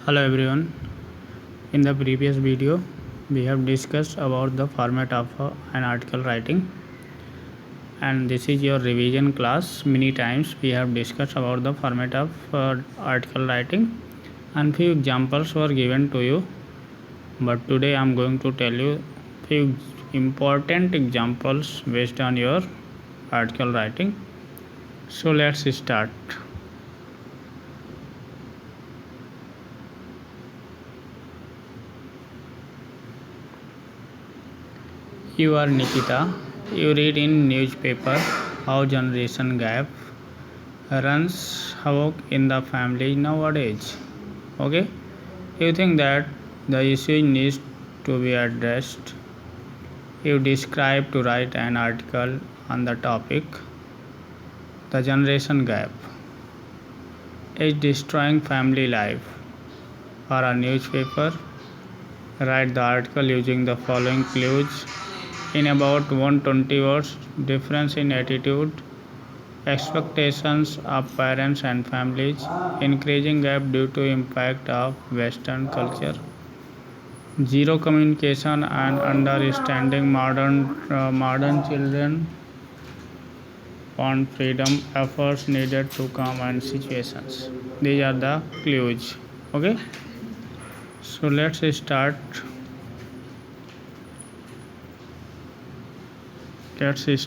Hello everyone. In the previous video, we have discussed about the format of an article writing, and this is your revision class. Many times we have discussed about the format of article writing, and few examples were given to you. But today I am going to tell you few important examples based on your article writing. So let's start. You are Nikita. You read in newspaper how generation gap runs havoc in the family nowadays. Okay? You think that the issue needs to be addressed. You describe to write an article on the topic. The generation gap is destroying family life. For a newspaper, write the article using the following clues in about 120 words. Difference in attitude, expectations of parents and families, increasing gap due to impact of Western culture, zero communication and understanding. Modern children want freedom, efforts needed to calm and situations. These are the clues. Okay, so let's start. This is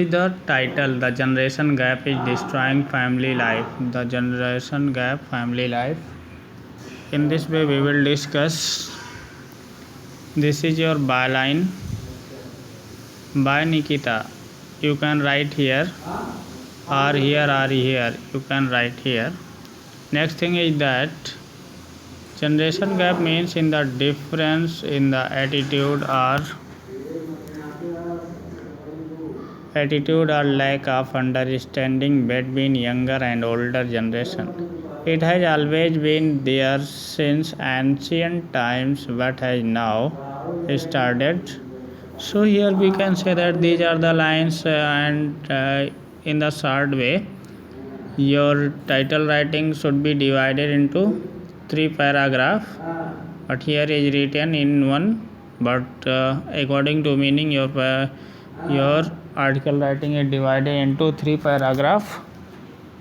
the title. The generation gap is destroying family life. The generation gap, family life. In this way, we will discuss. This is your byline. By Nikita. You can write here, or here, or here. You can write here. Next thing is that generation gap means in the difference in the attitude or lack of understanding between younger and older generation. It has always been there since ancient times but has now started. So here we can say that these are the lines, and in the third way your title writing should be divided into 3 paragraphs, but here is written in one. But according to meaning, your article writing is divided into 3 paragraphs,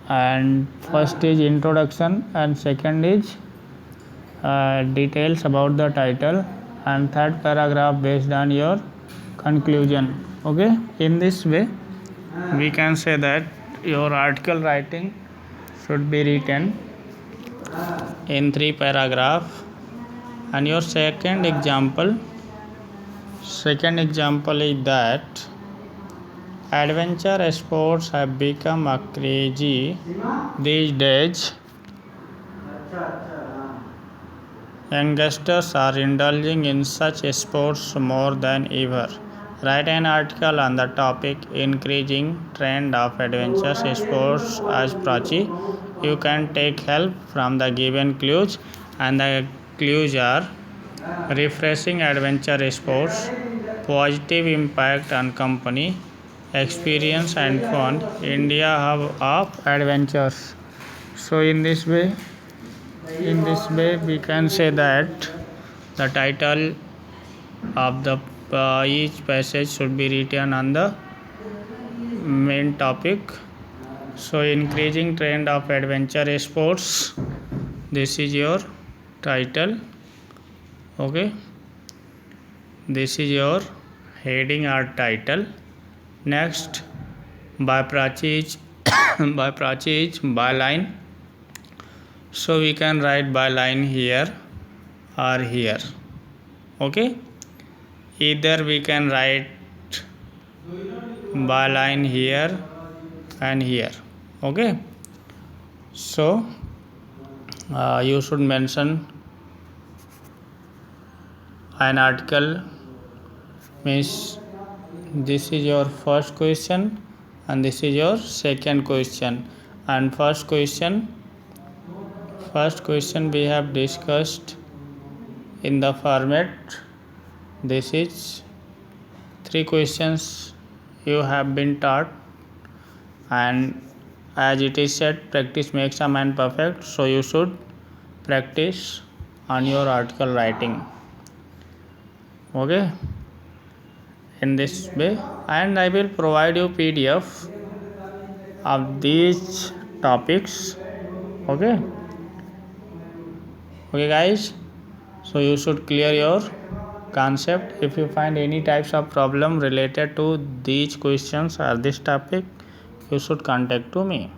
and first is introduction, and second is details about the title, and third paragraph based on your conclusion. Okay, in this way we can say that your article writing should be written in 3 paragraphs. And your second example is that adventure sports have become a crazy these days. Youngsters are indulging in such sports more than ever. Write an article on the topic increasing trend of adventure sports as Prachi. You can take help from the given clues, and the clues are refreshing adventure sports, positive impact on company, experience and fun, India hub of adventures. So in this way we can say that the title of the each passage should be written on the main topic. So increasing trend of adventure sports, this is your title. Okay, this is your heading or title. Next, by Prachi is byline. So we can write byline here or here. Okay, either we can write byline here and here. Okay, so you should mention an article, means this is your first question and this is your second question. And first question we have discussed in the format. This is 3 questions you have been taught, and as it is said, practice makes a man perfect, so you should practice on your article writing. Okay, in this way, and I will provide you PDF of these topics. Okay, okay guys, so you should clear your concept. If you find any types of problem related to these questions or this topic, you should contact to me.